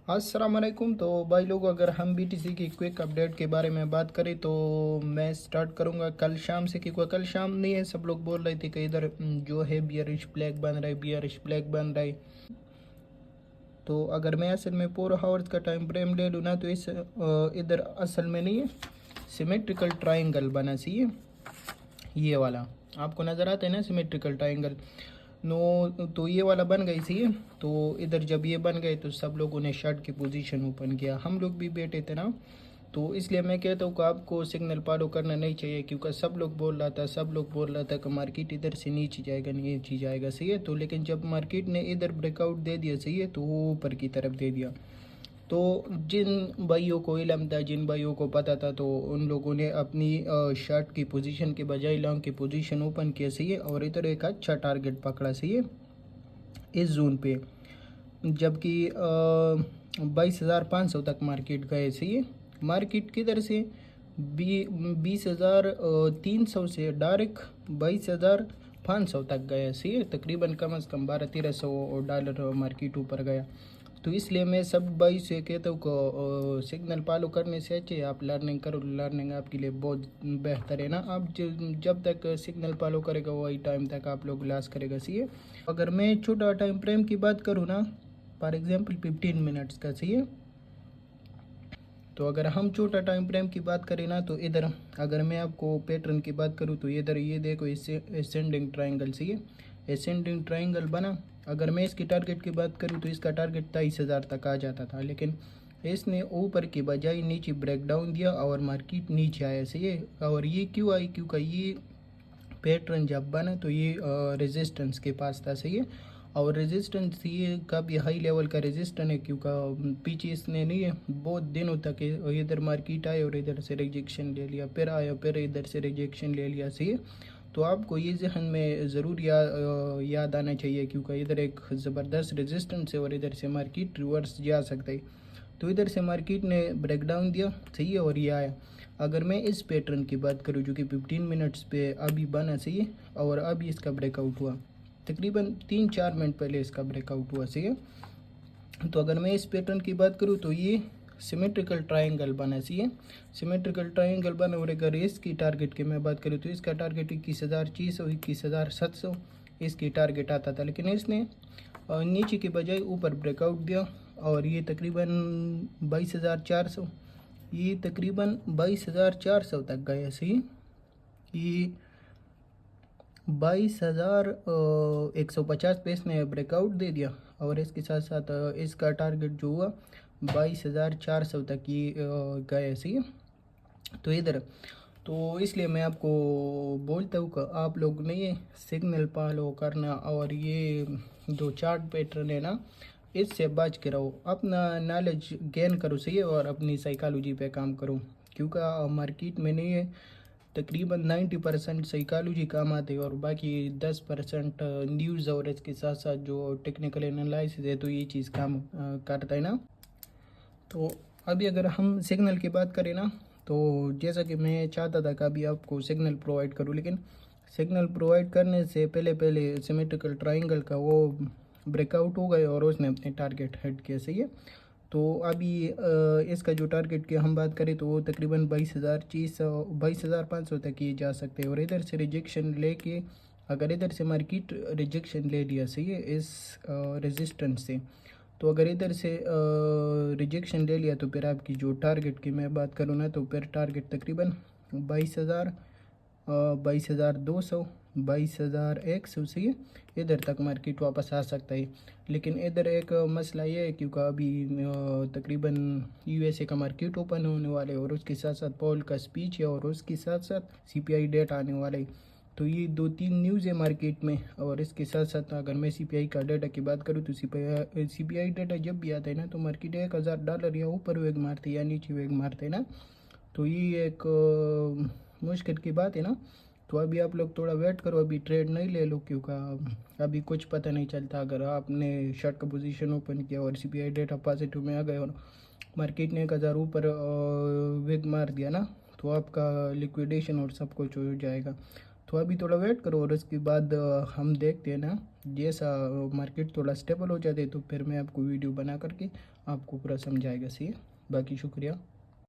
अस्सलाम वालेकुम। तो भाई लोग, अगर हम बीटीसी की क्विक अपडेट के बारे में बात करें तो मैं स्टार्ट करूंगा कल शाम से, क्योंकि कल शाम नहीं है, सब लोग बोल रहे थे कि इधर जो है बियरिश फ्लैग बन रहा है, बियरिश फ्लैग बन रहा है। तो अगर मैं असल में 4 आवर्स का टाइम फ्रेम ले लूँ ना, तो इस इधर असल में नहीं है, सिमेट्रिकल ट्राइंगल बना चाहिए। ये वाला आपको नज़र आता है ना, सिमेट्रिकल ट्राइंगल। नो, तो ये वाला बन गई थी। तो इधर जब ये बन गए तो सब लोगों ने शर्ट की पोजीशन ओपन किया, हम लोग भी बैठे थे ना। तो इसलिए मैं कहता हूँ कि आपको सिग्नल फॉलो करना नहीं चाहिए, क्योंकि सब लोग बोल रहा था कि मार्केट इधर से नीचे जाएगा, नीचे जाएगा, सही है। तो लेकिन जब मार्केट ने इधर ब्रेकआउट दे दिया, सही है, तो वो ऊपर की तरफ दे दिया। तो जिन भाइयों को इलम था, जिन भाइयों को पता था, तो उन लोगों ने अपनी शर्ट की पोजीशन के बजाय लॉन्ग की पोजीशन ओपन किया, सही है, और इधर एक अच्छा टारगेट पकड़ा, सही है, इस जोन पे। जबकि 22,500 तक मार्केट गए, सही है। मार्केट किधर से 20,300 से डायरेक्ट 22,500 तक गया, सही है। तकरीबन कम से कम 1200-1300 मार्केट ऊपर गया। तो इसलिए मैं सब भाई से कहता हूँ को सिग्नल फॉलो करने से अच्छे आप लर्निंग करो। लर्निंग आपके लिए बहुत बेहतर है ना। आप जब तक सिग्नल फॉलो करेगा वही टाइम तक आप लोग लॉस करेगा, सही है। अगर मैं छोटा टाइम फ्रेम की बात करूँ ना, फॉर एग्जांपल 15 मिनट्स का, सही है। तो अगर हम छोटा टाइम फ्रेम की बात करें ना, तो इधर अगर मैं आपको पैटर्न की बात करूँ तो इधर ये देखो, इससे एसेंडिंग ट्राइंगल, सही है, एसेंडिंग ट्राइंगल बना। अगर मैं इसकी टारगेट की बात करूँ तो इसका टारगेट 23,000 तक आ जाता था, लेकिन इसने ऊपर की बजाय नीचे ब्रेक डाउन दिया और मार्केट नीचे आया, सही है। और ये क्यों आई, क्योंकि ये पैटर्न जब बना तो ये रेजिस्टेंस के पास था, सही है। और रेजिस्टेंस ये काफ़ी हाई लेवल का रेजिस्टेंस है, क्योंकि पीछे इसने नहीं है बहुत दिनों तक इधर मार्केट आए और इधर से रिजेक्शन ले लिया, फिर आया, फिर इधर से रिजेक्शन ले लिया, सही है। तो आपको ये जहन में ज़रूर याद आना चाहिए, क्योंकि इधर एक ज़बरदस्त रेजिस्टेंस है और इधर से मार्केट रिवर्स जा सकता है। तो इधर से मार्केट ने ब्रेकडाउन दिया, सही है, और ये आया। अगर मैं इस पैटर्न की बात करूँ जो कि 15 मिनट्स पे अभी बना, सही है, और अभी इसका ब्रेकआउट हुआ, तकरीबन 3-4 मिनट पहले इसका ब्रेकआउट हुआ, सही है। तो अगर मैं इस पैटर्न की बात करूँ तो ये सिमेट्रिकल ट्रायंगल बना, सही है, सिमेट्रिकल ट्रायंगल बना। और अगर इसकी टारगेट की मैं बात करूँ तो इसका टारगेट 21,600, 21,700 इसकी टारगेट आता था, लेकिन इसने नीचे के बजाय ऊपर ब्रेकआउट दिया और ये तकरीबन 22,400, ये तकरीबन 22,400 तक गया, सही। ये 22,150 पे इसने ब्रेकआउट दे दिया और इसके साथ साथ इसका टारगेट जो हुआ 22,400 तक ये गया, सही है। तो इधर तो इसलिए मैं आपको बोलता हूँ कि आप लोग ने ये सिग्नल फॉलो करना और ये जो चार्ट पैटर्न है ना, इससे बच के रहो, अपना नॉलेज गेन करो, सही है, और अपनी साइकोलॉजी पे काम करो, क्योंकि मार्केट में नहीं है तकरीबन 90% साइकोलॉजी काम आते हैं और बाकी 10% न्यूज़ और इसके साथ साथ जो टेक्निकल एनालिसिस है, तो ये चीज़ काम करता है ना। तो अभी अगर हम सिग्नल की बात करें ना, तो जैसा कि मैं चाहता था कि अभी आपको सिग्नल प्रोवाइड करूं, लेकिन सिग्नल प्रोवाइड करने से पहले पहले सिमेट्रिकल ट्रायंगल का वो ब्रेकआउट हो गए और उसने अपने टारगेट हिट किया, सही है। तो अभी इसका जो टारगेट की हम बात करें तो वो तकरीबन 22,500 तक ये जा सकते हैं। और इधर से रिजेक्शन लेके, अगर इधर से मार्केट रिजेक्शन ले लिया, सही है, इस रेजिस्टेंस से, तो अगर इधर से रिजेक्शन ले लिया तो फिर आपकी जो टारगेट की मैं बात करूँ ना, तो फिर टारगेट तकरीबन 22,000, 22,200, 22,100 से इधर तक मार्केट वापस आ सकता है। लेकिन इधर एक मसला ये है, क्योंकि अभी तकरीबन यूएसए का मार्केट ओपन होने वाले है और उसके साथ साथ पॉल का स्पीच है और उसके साथ साथ सीपीआई डेटा आने वाला है। तो ये 2-3 न्यूज़ है मार्केट में। और इसके साथ साथ अगर मैं सीपीआई का डेटा की बात करूँ तो सीपीआई डेटा जब भी आता है ना, तो मार्केट $1,000 या ऊपर वेग मारते हैं या नीचे वेग मारते हैं ना। तो ये एक मुश्किल की बात है ना। तो अभी आप लोग थोड़ा वेट करो, अभी ट्रेड नहीं ले लो, क्योंकि अभी कुछ पता नहीं चलता। अगर आपने शॉर्ट का पोजीशन ओपन किया और सीपीआई डेटा पॉजिटिव में आ गए और मार्केट ने 1,000 ऊपर वेग मार दिया ना, तो आपका लिक्विडेशन और सब कुछ हो जाएगा। तो अभी थोड़ा वेट करो और उसके बाद हम देखते हैं ना जैसा मार्केट थोड़ा स्टेबल हो जाते तो फिर मैं आपको वीडियो बना करके आपको पूरा समझाएगा। सही है, बाकी शुक्रिया।